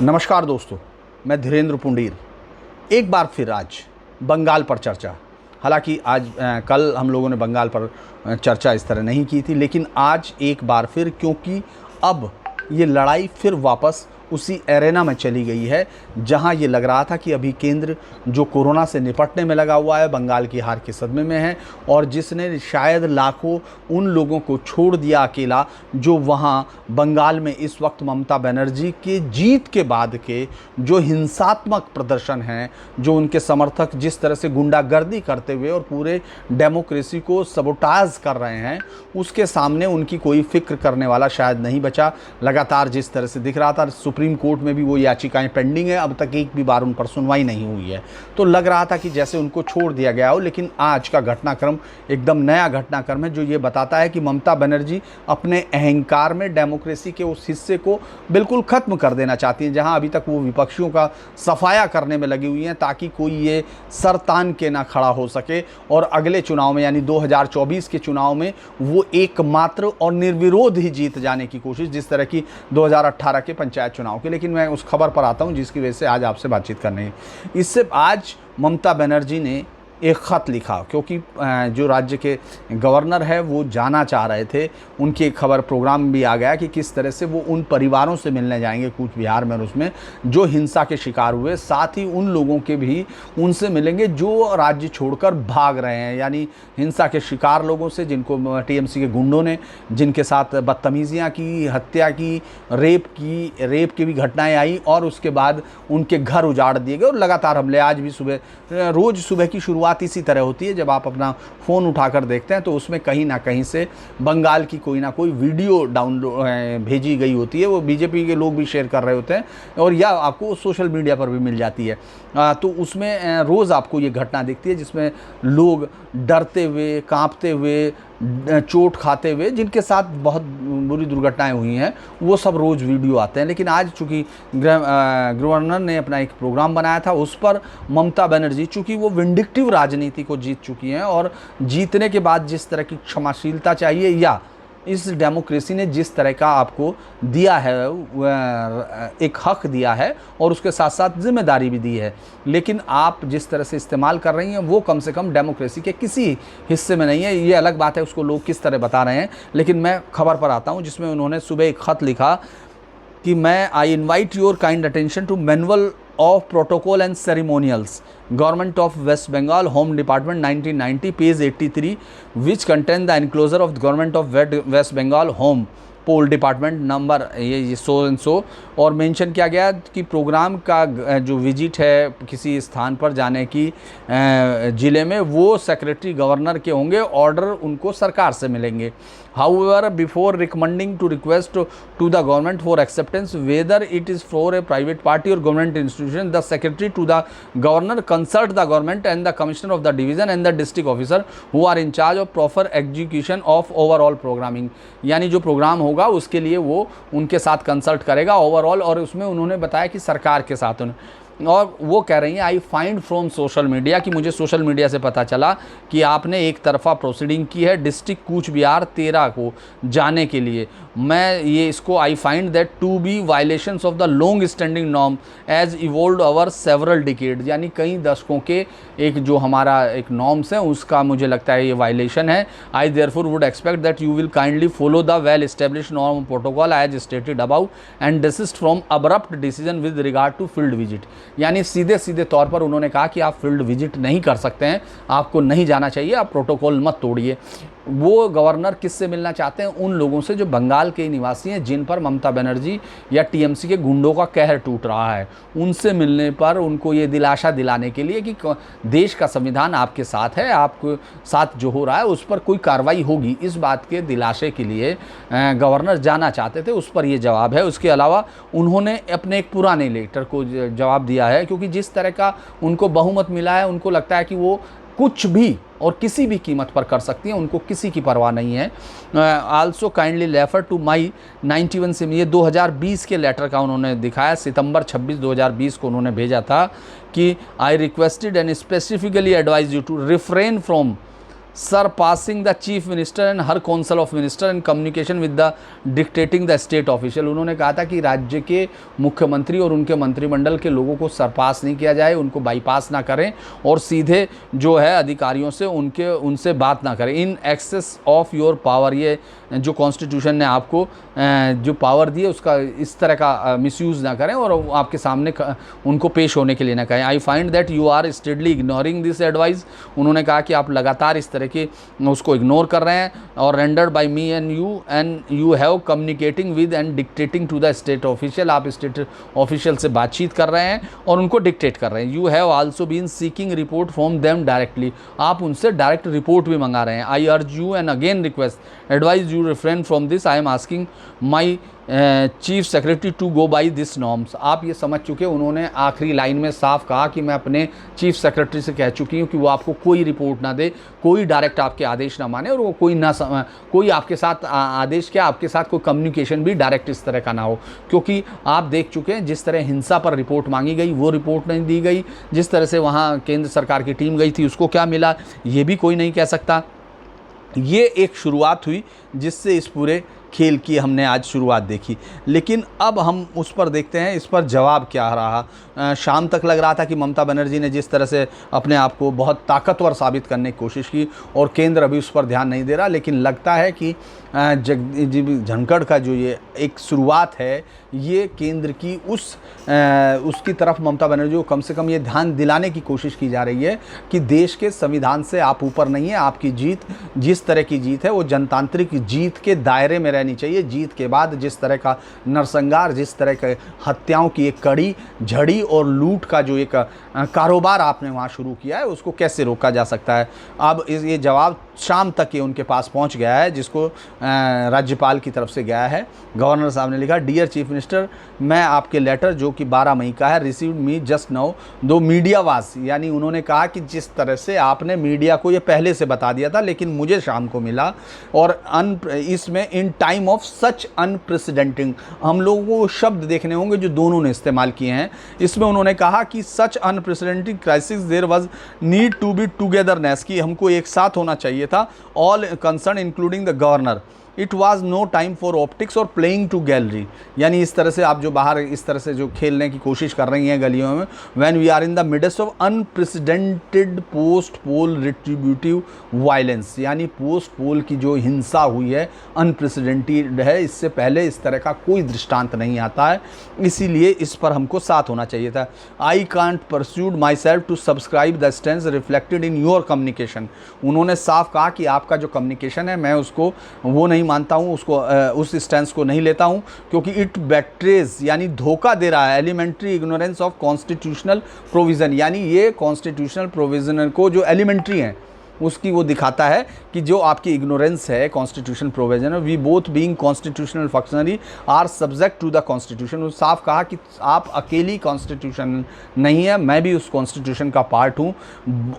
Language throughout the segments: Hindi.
नमस्कार दोस्तों, मैं धीरेन्द्र पुंडीर। एक बार फिर आज बंगाल पर चर्चा। हालांकि आज कल हम लोगों ने बंगाल पर चर्चा इस तरह नहीं की थी, लेकिन आज एक बार फिर, क्योंकि अब ये लड़ाई फिर वापस उसी एरेना में चली गई है जहां ये लग रहा था कि अभी केंद्र जो कोरोना से निपटने में लगा हुआ है, बंगाल की हार के सदमे में है, और जिसने शायद लाखों उन लोगों को छोड़ दिया अकेला जो वहां बंगाल में इस वक्त ममता बनर्जी के जीत के बाद के जो हिंसात्मक प्रदर्शन हैं, जो उनके समर्थक जिस तरह से गुंडागर्दी करते हुए और पूरे डेमोक्रेसी को सबोटाज कर रहे हैं, उसके सामने उनकी कोई फिक्र करने वाला शायद नहीं बचा। लगातार जिस तरह से दिख रहा था, सुप्रीम कोर्ट में भी वो याचिकाएं पेंडिंग है, अब तक एक भी बार उन पर सुनवाई नहीं हुई है, तो लग रहा था कि जैसे उनको छोड़ दिया गया हो। लेकिन आज का घटनाक्रम एकदम नया घटनाक्रम है जो ये बताता है कि ममता बनर्जी अपने अहंकार में डेमोक्रेसी के उस हिस्से को बिल्कुल ख़त्म कर देना चाहती हैं जहां अभी तक वो विपक्षियों का सफाया करने में लगी हुई हैं, ताकि कोई ये सर तान के ना खड़ा हो सके और अगले चुनाव में यानी 2024 के चुनाव में वो एकमात्र और निर्विरोध ही जीत जाने की कोशिश, जिस तरह की 2018 के पंचायत चुनाव के। लेकिन मैं उस खबर पर आता हूं जिसकी वजह से आज आपसे बातचीत करनी है। इससे आज ममता बनर्जी ने एक ख़त लिखा, क्योंकि जो राज्य के गवर्नर है वो जाना चाह रहे थे। उनकी एक खबर प्रोग्राम भी आ गया कि किस तरह से वो उन परिवारों से मिलने जाएंगे कूच बिहार में और उसमें जो हिंसा के शिकार हुए, साथ ही उन लोगों के भी उनसे मिलेंगे जो राज्य छोड़कर भाग रहे हैं, यानी हिंसा के शिकार लोगों से जिनको टीएमसी के गुंडों ने जिनके साथ बदतमीज़ियाँ की, हत्या की, रेप की भी घटनाएँ आई और उसके बाद उनके घर उजाड़ दिए गए और लगातार हमले। आज भी रोज़ सुबह की शुरुआत इसी तरह होती है। जब आप अपना फ़ोन उठाकर देखते हैं तो उसमें कहीं ना कहीं से बंगाल की कोई ना कोई वीडियो डाउनलोड भेजी गई होती है, वो बीजेपी के लोग भी शेयर कर रहे होते हैं और या आपको सोशल मीडिया पर भी मिल जाती है। तो उसमें रोज़ आपको ये घटना दिखती है जिसमें लोग डरते हुए, कांपते हुए, चोट खाते हुए, जिनके साथ बहुत बुरी दुर्घटनाएं हुई हैं, वो सब रोज़ वीडियो आते हैं। लेकिन आज चूँकि गवर्नर ने अपना एक प्रोग्राम बनाया था, उस पर ममता बनर्जी, चूँकि वो विंडिक्टिव राजनीति को जीत चुकी हैं और जीतने के बाद जिस तरह की क्षमाशीलता चाहिए या इस डेमोक्रेसी ने जिस तरह का आपको दिया है, एक हक दिया है और उसके साथ साथ जिम्मेदारी भी दी है, लेकिन आप जिस तरह से इस्तेमाल कर रही हैं वो कम से कम डेमोक्रेसी के किसी हिस्से में नहीं है। ये अलग बात है उसको लोग किस तरह बता रहे हैं, लेकिन मैं खबर पर आता हूं जिसमें उन्होंने सुबह एक ख़त लिखा कि I invite your kind attention to manual of protocol and ceremonials, Government of West Bengal, Home Department 1990, page 83, which contain the enclosure of the Government of West Bengal Home पोल डिपार्टमेंट नंबर ये सो एंड सो, और मेंशन किया गया कि प्रोग्राम का जो विजिट है किसी स्थान पर जाने की ज़िले में, वो सेक्रेटरी गवर्नर के होंगे, ऑर्डर उनको सरकार से मिलेंगे। However, before recommending to request to the government for acceptance, whether it is for a private party or government institution, the secretary to the governor consult the government and the commissioner of the division and the district officer who are in charge of proper execution of overall programming। यानी जो प्रोग्राम होगा उसके लिए वो उनके साथ कंसल्ट करेगा ओवरऑल, और उसमें उन्होंने बताया कि सरकार के साथ और वो कह रही हैं I find from social media, कि मुझे सोशल मीडिया से पता चला कि आपने एक तरफा प्रोसीडिंग की है डिस्ट्रिक्ट कूच बिहार 13 को जाने के लिए। मैं ये इसको I find that to be violations of the long standing norm as evolve over several decade, यानी कई दशकों के एक जो हमारा एक नॉर्म्स है उसका मुझे लगता है ये वायलेशन है। I therefore would expect that you will kindly follow the well established norm protocol as stated above and desist from abrupt decision with regard to field visit. यानी सीधे तौर पर उन्होंने कहा कि आप फील्ड विजिट नहीं कर सकते हैं, आपको नहीं जाना चाहिए, आप प्रोटोकॉल मत तोड़िए। वो गवर्नर किससे मिलना चाहते हैं? उन लोगों से जो बंगाल के निवासी हैं, जिन पर ममता बनर्जी या टीएमसी के गुंडों का कहर टूट रहा है। उनसे मिलने पर उनको ये दिलासा दिलाने के लिए कि देश का संविधान आपके साथ है, आपके साथ जो हो रहा है उस पर कोई कार्रवाई होगी, इस बात के दिलासे के लिए गवर्नर जाना चाहते थे। उस पर ये जवाब है। उसके अलावा उन्होंने अपने एक पुराने लेटर को जवाब दिया है, क्योंकि जिस तरह का उनको बहुमत मिला है, उनको लगता है कि वो कुछ भी और किसी भी कीमत पर कर सकती हैं, उनको किसी की परवाह नहीं है। Also kindly refer to my 91 से, ये 2020 के लेटर का उन्होंने दिखाया, सितंबर 26 2020 को उन्होंने भेजा था कि I requested and specifically advise you to refrain from surpassing the chief minister and her council of minister and communication with the dictating the state official. उन्होंने कहा था कि राज्य के मुख्यमंत्री और उनके मंत्रिमंडल के लोगों को सरपास नहीं किया जाए, उनको बाईपास ना करें और सीधे जो है अधिकारियों से उनसे बात ना करें। In excess of your power, ये जो कॉन्स्टिट्यूशन ने आपको जो पावर दी है उसका इस तरह का मिसयूज़ ना करें और आपके सामने उनको पेश होने के लिए ना कहें। I find that you are steadily ignoring this advice. उन्होंने कहा कि आप लगातार इस तरह के उसको इग्नोर कर रहे हैं और rendered by me and you have communicating with and dictating to the state official. आप स्टेट ऑफिशियल से बातचीत कर रहे हैं और उनको डिक्टेट कर रहे हैं। You have also been seeking report from them directly. आप उनसे डायरेक्ट रिपोर्ट भी मंगा रहे हैं। I urge you and again request advise you refrain from this. I am asking my chief secretary to go by this norms. आप ये समझ चुके, उन्होंने आखिरी लाइन में साफ कहा कि मैं अपने चीफ सेक्रेटरी से कह चुकी हूँ कि वो आपको कोई रिपोर्ट ना दे, कोई डायरेक्ट आपके आदेश ना माने और वो कोई आपके साथ आदेश क्या, आपके साथ कोई कम्युनिकेशन भी डायरेक्ट इस तरह का ना हो। क्योंकि आप देख चुके हैं जिस तरह हिंसा पर रिपोर्ट मांगी गई वो रिपोर्ट नहीं दी गई, जिस तरह से वहाँ केंद्र सरकार की टीम गई थी उसको क्या मिला ये भी कोई नहीं कह सकता। ये एक शुरुआत हुई जिससे इस पूरे खेल की हमने आज शुरुआत देखी, लेकिन अब हम उस पर देखते हैं इस पर जवाब क्या रहा। शाम तक लग रहा था कि ममता बनर्जी ने जिस तरह से अपने आप को बहुत ताकतवर साबित करने की कोशिश की और केंद्र अभी उस पर ध्यान नहीं दे रहा, लेकिन लगता है कि जगदीप धनखड़ का जो ये एक शुरुआत है ये केंद्र की उसकी तरफ ममता बनर्जी को कम से कम ये ध्यान दिलाने की कोशिश की जा रही है कि देश के संविधान से आप ऊपर नहीं है। आपकी जीत जिस तरह की जीत है वो जनतांत्रिक जीत के दायरे में रहनी चाहिए। जीत के बाद जिस तरह का नरसंहार, जिस तरह के हत्याओं की एक कड़ी झड़ी और लूट का जो एक कारोबार आपने वहाँ शुरू किया है उसको कैसे रोका जा सकता है। अब ये जवाब शाम तक ये उनके पास पहुँच गया है, जिसको राज्यपाल की तरफ से गया है। गवर्नर साहब ने लिखा, डियर चीफ मिनिस्टर, मैं आपके लेटर जो कि 12 मई का है रिसीव्ड मी जस्ट नाउ दो मीडिया वास, यानी उन्होंने कहा कि जिस तरह से आपने मीडिया को ये पहले से बता दिया था लेकिन मुझे शाम को मिला और इसमें इन टाइम ऑफ सच अनप्रेसिडेंटिंग, हम लोगों को शब्द देखने होंगे जो दोनों ने इस्तेमाल किए हैं। इसमें उन्होंने कहा कि such unprecedented crisis there was need to be togetherness, की हमको एक साथ होना चाहिए था, all concern including the governor. It was no time for optics or playing to gallery, यानी इस तरह से आप जो बाहर इस तरह से जो खेलने की कोशिश कर रही हैं गलियों में, when we are in the midst of unprecedented post poll retributive violence, यानी पोस्ट पोल की जो हिंसा हुई है अनप्रेसिडेंटेड है, इससे पहले इस तरह का कोई दृष्टांत नहीं आता है, इसीलिए इस पर हमको साथ होना चाहिए था। I can't persuade myself to subscribe the stand reflected in your communication. उन्होंने साफ कहा कि आपका जो कम्युनिकेशन है मैं उसको वो नहीं मानता हूं, उसको उस स्टैंस को नहीं लेता हूं, क्योंकि इट बैट्रेज, यानी धोखा दे रहा है, elementary ignorance of constitutional provision, यानी ये कॉन्स्टिट्यूशनल प्रोविज़न को जो एलिमेंट्री हैं उसकी वो दिखाता है कि जो आपकी इग्नोरेंस है constitution provision, we both being constitutional functionary are subject to the constitution. वो साफ कहा कि आप अकेली कॉन्स्टिट्यूशन नहीं है, मैं भी उस कॉन्स्टिट्यूशन का पार्ट हूँ।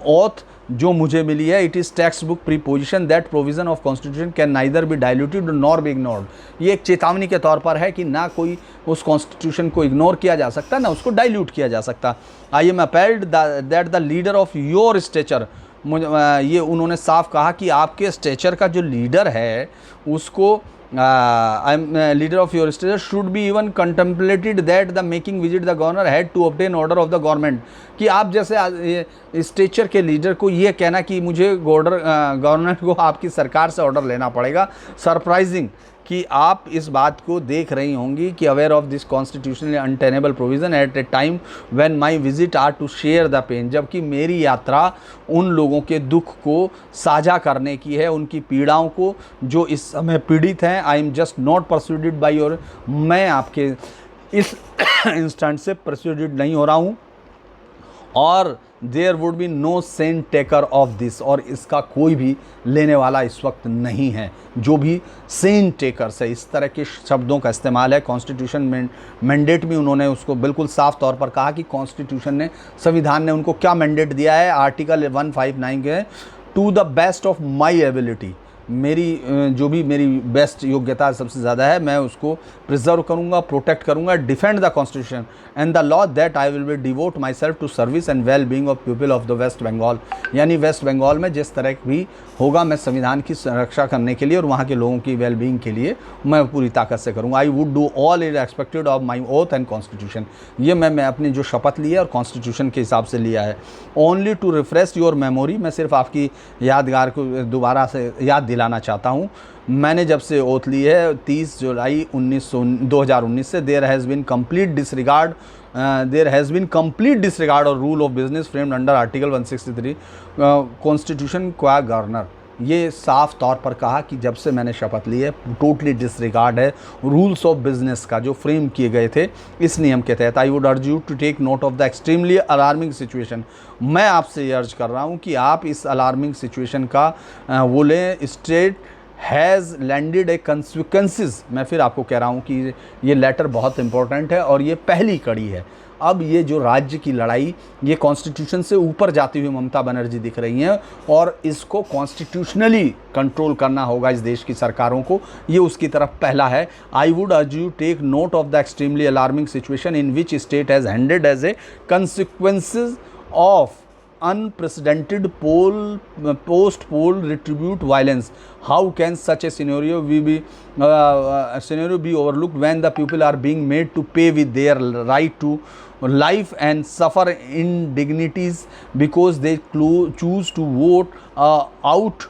ओथ जो मुझे मिली है, it is text book preposition that provision of constitution can neither be diluted nor be ignored. ये एक चेतावनी के तौर पर है कि ना कोई उस कॉन्स्टिट्यूशन को इग्नोर किया जा सकता, ना उसको डाइल्यूट किया जा सकता। I am appalled that the leader of your stature, ये उन्होंने साफ कहा कि आपके स्टेचर का जो लीडर है उसको I am leader of your stature should be even contemplated that the making visit the governor had to obtain order of the government, कि आप जैसे स्टेचर के लीडर को ये कहना कि मुझे गवर्नर को आपकी सरकार से ऑर्डर लेना पड़ेगा। सरप्राइजिंग कि आप इस बात को देख रही होंगी कि aware of this constitutionally untenable provision at a time when my visit are to share the pain, जबकि मेरी यात्रा उन लोगों के दुख को साझा करने की है, उनकी पीड़ाओं को जो इस समय पीड़ित हैं। I am just not persuaded by your, मैं आपके इस इंस्टेंट से परस्यूडेड नहीं हो रहा हूँ और there would be no sent taker of this, और इसका कोई भी लेने वाला इस वक्त नहीं है। जो भी सेंट टेकर्स है, इस तरह के शब्दों का इस्तेमाल है। कॉन्स्टिट्यूशन मैंडेट में उन्होंने उसको बिल्कुल साफ तौर पर कहा कि कॉन्स्टिट्यूशन ने, संविधान ने उनको क्या मैंडेट दिया है। आर्टिकल 159 के to the best of my ability, जो भी मेरी बेस्ट योग्यता सबसे ज़्यादा है, मैं उसको प्रिजर्व करूँगा, प्रोटेक्ट करूँगा, defend the constitution and the law, that I will be devote myself to service and well being of people of the West Bengal. यानी वेस्ट बंगाल में जिस तरह भी होगा, मैं संविधान की रक्षा करने के लिए और वहाँ के लोगों की वेल बींग के लिए मैं पूरी ताकत से करूँगा। I would do all is expected of my oath and constitution. ये मैं अपनी जो शपथ ली है और कॉन्स्टिट्यूशन के हिसाब से लिया है। Only to refresh your memory, मैं सिर्फ आपकी यादगार को दोबारा से याद दिलाना चाहता हूँ। मैंने जब से ओथ ली है 30 जुलाई 2019 से, there has been complete disregard और rule of business framed under article 163 constitution qua governor. ये साफ तौर पर कहा कि जब से मैंने शपथ ली है टोटली डिसरिगार्ड है रूल्स ऑफ बिजनेस का जो फ्रेम किए गए थे इस नियम के तहत। I would urge you to take note of the extremely alarming situation. मैं आपसे ये अर्ज कर रहा हूँ कि आप इस अलार्मिंग सिचुएशन का वो लें। State has landed A consequences. मैं फिर आपको कह रहा हूँ कि ये लेटर बहुत इंपॉर्टेंट है और ये पहली कड़ी है। अब ये जो राज्य की लड़ाई, ये कॉन्स्टिट्यूशन से ऊपर जाती हुई ममता बनर्जी दिख रही हैं और इसको कॉन्स्टिट्यूशनली कंट्रोल करना होगा इस देश की सरकारों को। ये उसकी तरफ पहला है। I would urge you take note of the extremely alarming situation in which state has handed as a consequences of unprecedented post-poll retribute violence. How can such a scenario be overlooked when the people are being made to pay with their right to life and suffer indignities because they choose to vote out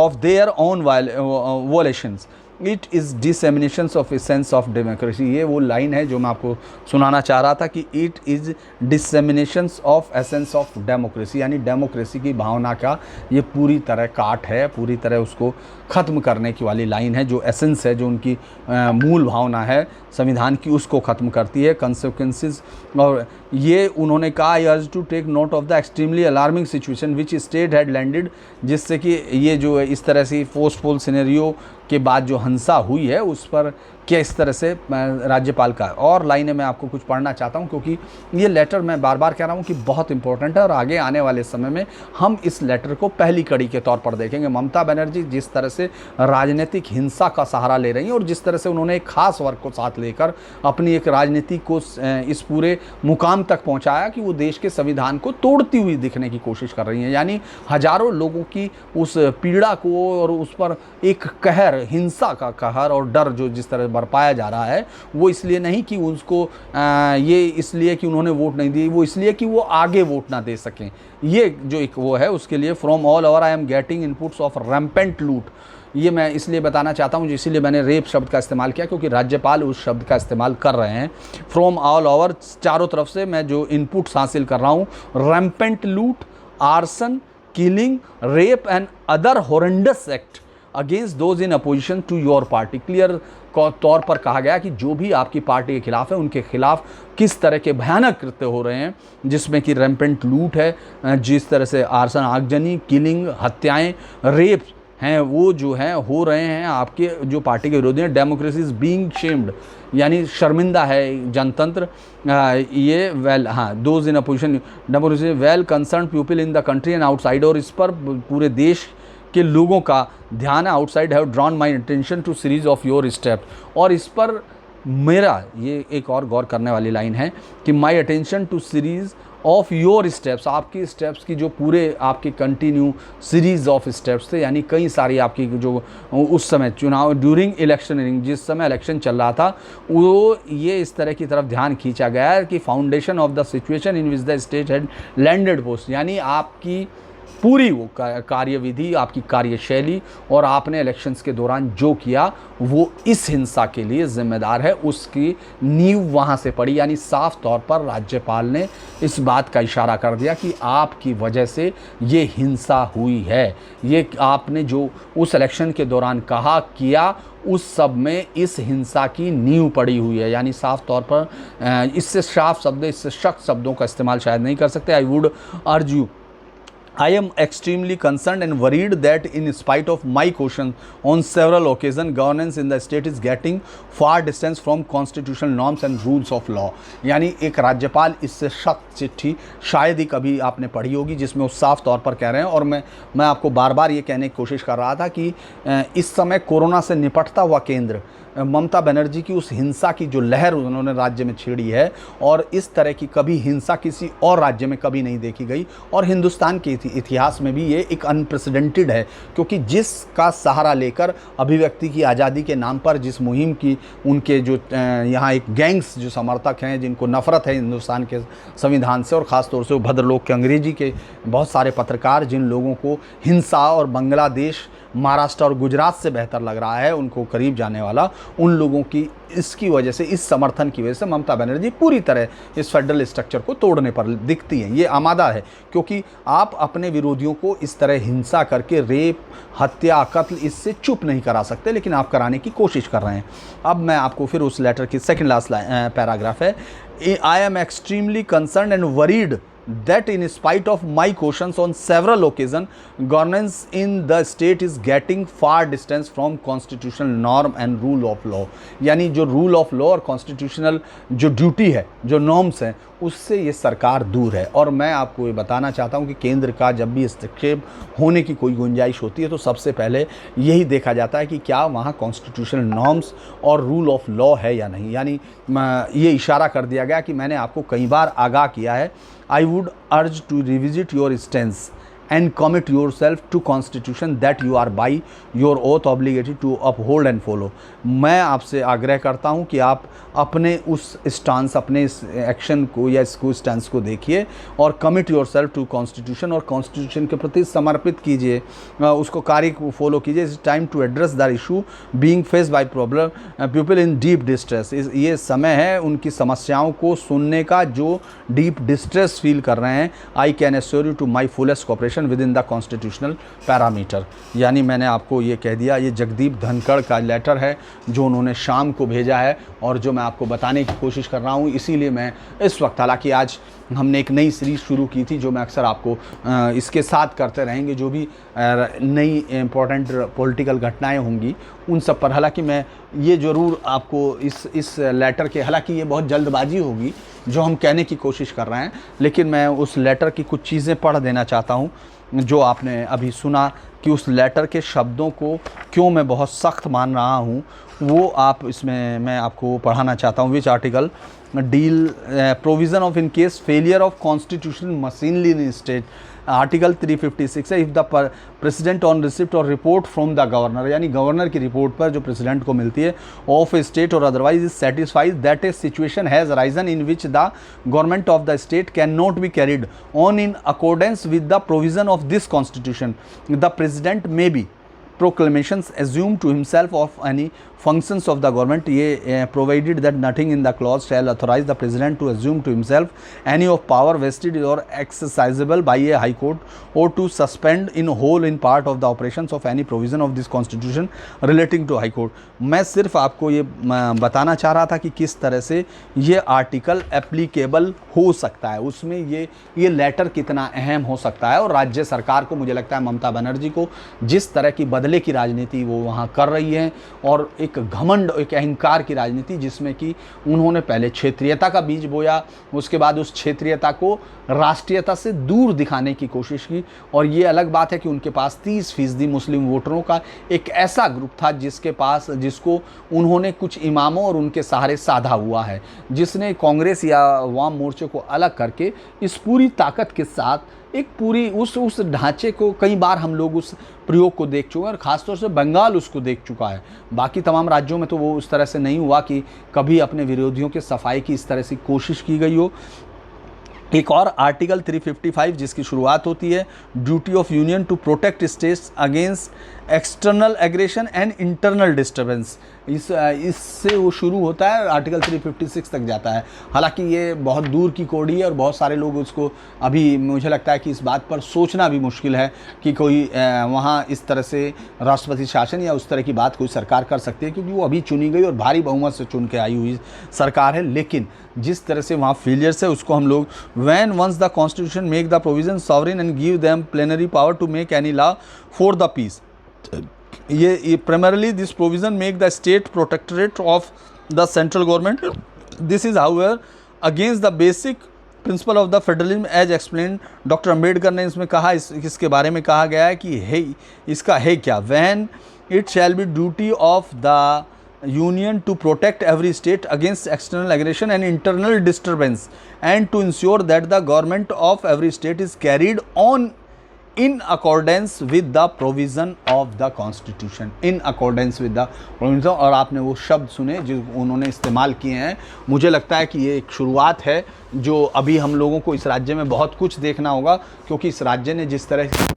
of their own violations. It is disseminations of essence of democracy. ये वो लाइन है जो मैं आपको सुनाना चाह रहा था कि it is disseminations of essence of democracy, यानी डेमोक्रेसी की भावना का ये पूरी तरह काट है, पूरी तरह उसको ख़त्म करने की वाली लाइन है। जो एसेंस है, जो उनकी मूल भावना है संविधान की, उसको ख़त्म करती है। कंसिक्वेंसेस, और ये उन्होंने कहा I urge to take note of the extremely alarming situation which state had landed, जिससे कि ये जो इस तरह से पोस्ट पोल सिनेरियो के बाद जो हिंसा हुई है उस पर क्या इस तरह से राज्यपाल का। और लाइनें मैं आपको कुछ पढ़ना चाहता हूं क्योंकि ये लेटर मैं बार बार कह रहा हूं कि बहुत इंपॉर्टेंट है और आगे आने वाले समय में हम इस लेटर को पहली कड़ी के तौर पर देखेंगे। ममता बनर्जी जिस तरह से राजनीतिक हिंसा का सहारा ले रही हैं और जिस तरह से उन्होंने एक खास वर्ग को साथ लेकर अपनी एक राजनीति को इस पूरे मुकाम तक पहुंचाया कि वो देश के संविधान को तोड़ती हुई दिखने की कोशिश कर रही हैं। यानी हजारों लोगों की उस पीड़ा को और उस पर एक कहर, हिंसा का कहर और डर जो जिस तरह बरपाया जा रहा है, वो इसलिए नहीं कि उसको ये इसलिए कि उन्होंने वोट नहीं दी, वो इसलिए कि वो आगे वोट ना दे सकें। ये जो एक वो है उसके लिए from all over I am getting inputs of rampant लूट। ये मैं इसलिए बताना चाहता हूँ, इसीलिए मैंने रेप शब्द का इस्तेमाल किया क्योंकि राज्यपाल उस शब्द का इस्तेमाल कर रहे हैं। फ्रॉम ऑल ओवर, चारों तरफ से मैं जो इनपुट्स हासिल कर रहा हूँ, rampant loot, arson, killing, rape and other horrendous act against those in opposition to your party. Clear तौर पर कहा गया कि जो भी आपकी पार्टी के खिलाफ है उनके खिलाफ किस तरह के भयानक कृत्य हो रहे हैं, जिसमें कि रैम्पेंट लूट है, जिस तरह से आर्सन, आगजनी, किलिंग, हत्याएं, रेप हैं, वो जो हैं हो रहे हैं आपके जो पार्टी के विरोधी हैं। डेमोक्रेसी इज़ बीइंग शेम्ड, यानी शर्मिंदा है जनतंत्र। ये well those in opposition democracy well concern people in the country and outside, और इस पर पूरे देश के लोगों का ध्यान है। Outside have drawn my attention to series of your step, और इस पर मेरा ये एक और गौर करने वाली लाइन है कि my attention to series of your steps, आपकी स्टेप्स की जो पूरे आपके कंटिन्यू सीरीज ऑफ स्टेप्स थे, यानी कई सारी आपकी जो उस समय चुनाव ड्यूरिंग इलेक्शनिंग, जिस समय इलेक्शन चल रहा था, वो ये इस तरह की तरफ ध्यान खींचा गया है कि foundation of the situation in which the state had landed post, यानी आपकी पूरी वो कार्यविधि, आपकी कार्यशैली और आपने इलेक्शंस के दौरान जो किया वो इस हिंसा के लिए जिम्मेदार है, उसकी नींव वहाँ से पड़ी। यानी साफ तौर पर राज्यपाल ने इस बात का इशारा कर दिया कि आपकी वजह से ये हिंसा हुई है। ये आपने जो उस इलेक्शन के दौरान कहा किया, उस सब में इस हिंसा की नींव पड़ी हुई है। यानी साफ तौर पर इससे साफ शब्द, इससे सख्त शब्दों का इस्तेमाल शायद नहीं कर सकते। आई would urge you I am extremely concerned and worried that in spite of my caution on several occasions, governance in the state is getting far distance from constitutional norms and rules of law। यानी एक राज्यपाल इससे सख्त चिट्ठी शायद ही कभी आपने पढ़ी होगी जिसमें वो साफ तौर पर कह रहे हैं। और मैं आपको बार बार ये कहने की कोशिश कर रहा था कि इस समय कोरोना से निपटता हुआ केंद्र ममता बनर्जी की उस हिंसा की जो लहर उन्होंने राज्य में छेड़ी है, और इस तरह की कभी हिंसा किसी और राज्य में कभी नहीं देखी गई, और हिंदुस्तान के इतिहास में भी ये एक अनप्रेसिडेंटेड है। क्योंकि जिसका सहारा लेकर अभिव्यक्ति की आज़ादी के नाम पर जिस मुहिम की उनके जो यहाँ एक गैंग्स जो समर्थक हैं जिनको नफ़रत है हिंदुस्तान के संविधान से, और ख़ास तौर से वो भद्रलोक के अंग्रेजी के बहुत सारे पत्रकार जिन लोगों को हिंसा और बांग्लादेश, महाराष्ट्र और गुजरात से बेहतर लग रहा है उनको करीब जाने वाला, उन लोगों की इसकी वजह से, इस समर्थन की वजह से ममता बनर्जी पूरी तरह इस फेडरल स्ट्रक्चर को तोड़ने पर दिखती हैं। ये आमादा है क्योंकि आप अपने विरोधियों को इस तरह हिंसा करके रेप, हत्या, कत्ल इससे चुप नहीं करा सकते, लेकिन आप कराने की कोशिश कर रहे हैं। अब मैं आपको फिर उस लेटर की सेकेंड लास्ट पैराग्राफ है, I am extremely concern and worried that in spite of my cautions on several occasions, governance in the state is getting far distance from constitutional norm and rule of law। यानी जो रूल ऑफ लॉ और कॉन्स्टिट्यूशनल जो ड्यूटी है, जो नॉर्म्स हैं, उससे ये सरकार दूर है। और मैं आपको ये बताना चाहता हूँ कि केंद्र का जब भी हस्तक्षेप होने की कोई गुंजाइश होती है तो सबसे पहले यही देखा जाता है कि क्या वहाँ कॉन्स्टिट्यूशनल नॉर्म्स और रूल ऑफ लॉ है या नहीं। यानी ये इशारा कर दिया गया कि मैंने आपको कई बार आगाह किया है, I would urge to revisit your stance and commit yourself to constitution that you are by your oath obligated to uphold and follow। मैं आपसे आग्रह करता हूं कि आप अपने उस स्टांस, अपने इस एक्शन को या इसको स्टांस को देखिए और कमिट योरसेल्फ टू कॉन्स्टिट्यूशन, और कॉन्स्टिट्यूशन के प्रति समर्पित कीजिए, उसको कार्य को फॉलो कीजिए। It's time to address the issue being face by problem people in deep distress. ये समय है उनकी समस्याओं को सुनने का जो डीप डिस्ट्रेस फील कर रहे हैं। I can assure you to my fullest cooperation within the constitutional parameter. यानी मैंने आपको ये कह दिया, ये जगदीप धनखड़ का लेटर है जो उन्होंने शाम को भेजा है और जो मैं आपको बताने की कोशिश कर रहा हूँ। इसीलिए मैं इस वक्त, हालांकि आज हमने एक नई सीरीज़ शुरू की थी जो मैं अक्सर आपको इसके साथ करते रहेंगे, जो भी नई इम्पोर्टेंट पॉलिटिकल घटनाएं होंगी उन सब पर। हालांकि मैं ये ज़रूर आपको इस लेटर के, हालांकि ये बहुत जल्दबाजी होगी जो हम कहने की कोशिश कर रहे हैं, लेकिन मैं उस लेटर की कुछ चीज़ें पढ़ देना चाहता हूँ जो आपने अभी सुना कि उस लेटर के शब्दों को क्यों मैं बहुत सख्त मान रहा हूँ, वो आप इसमें मैं आपको पढ़ाना चाहता हूँ। Which article deal provision of in case failure of constitution machinery in state. Article 356 है, if the president on receipt or report from the governor, यानी गवर्नर की रिपोर्ट पर जो प्रेसिडेंट को मिलती है, of a state or otherwise is satisfied that a situation has arisen in which the government of the state can not be carried on in accordance with the provision of this constitution, the president may be proclamations assume to himself of any functions of the government, ये provided that nothing in the clause shall authorize the president to assume to himself any of power vested or exercisable by a high court or to suspend in whole in part of the operations of any provision of this constitution relating to high court। मैं सिर्फ आपको ये बताना चाह रहा था कि किस तरह से ये आर्टिकल एप्लीकेबल हो सकता है, उसमें ये लेटर कितना अहम हो सकता है। और राज्य सरकार को, मुझे लगता है ममता बनर्जी को, जिस तरह की बदले की राजनीति वो वहाँ कर रही है, और एक घमंड, एक अहंकार की राजनीति जिसमें कि उन्होंने पहले क्षेत्रीयता का बीज बोया, उसके बाद उस क्षेत्रीयता को राष्ट्रीयता से दूर दिखाने की कोशिश की। और ये अलग बात है कि उनके पास 30% मुस्लिम वोटरों का एक ऐसा ग्रुप था जिसको उन्होंने कुछ इमामों और उनके सहारे साधा हुआ है, जिसने कांग्रेस या वाम मोर्चे को अलग करके इस पूरी ताकत के साथ एक पूरी उस ढांचे को, कई बार हम लोग उस प्रयोग को देख चुके हैं और ख़ासतौर से बंगाल उसको देख चुका है। बाकी तमाम राज्यों में तो वो उस तरह से नहीं हुआ कि कभी अपने विरोधियों के सफाई की इस तरह से कोशिश की गई हो। एक और आर्टिकल 355 जिसकी शुरुआत होती है, duty of union to protect states against external aggression and internal disturbance, इससे वो शुरू होता है, आर्टिकल 356 तक जाता है। हालांकि ये बहुत दूर की कोड़ी है और बहुत सारे लोग उसको, अभी मुझे लगता है कि इस बात पर सोचना भी मुश्किल है कि कोई वहाँ इस तरह से राष्ट्रपति शासन या उस तरह की बात कोई सरकार कर सकती है, क्योंकि वो अभी चुनी गई और भारी बहुमत से चुन के आई हुई सरकार है। लेकिन जिस तरह से वहाँ फेलियर्स है उसको हम लोग when once the constitution make the provision sovereign and give them plenary power to make any law for the peace. ये primarily this provision make the state protectorate of the central government. This is however against the basic principle of the federalism as explain. Doctor Ambedkar ने इसमें कहा, इसके बारे में कहा गया है कि है इसका है क्या. When it shall be duty of the union to protect every state against external aggression and internal disturbance and to ensure that the government of every state is carried on in accordance with the provision of the constitution. In accordance with the provision. और आपने वो शब्द सुने जो उन्होंने इस्तेमाल किए हैं. मुझे लगता है कि ये एक शुरुआत है जो अभी हम लोगों को इस राज्य में बहुत कुछ देखना होगा, क्योंकि इस राज्य ने जिस तरह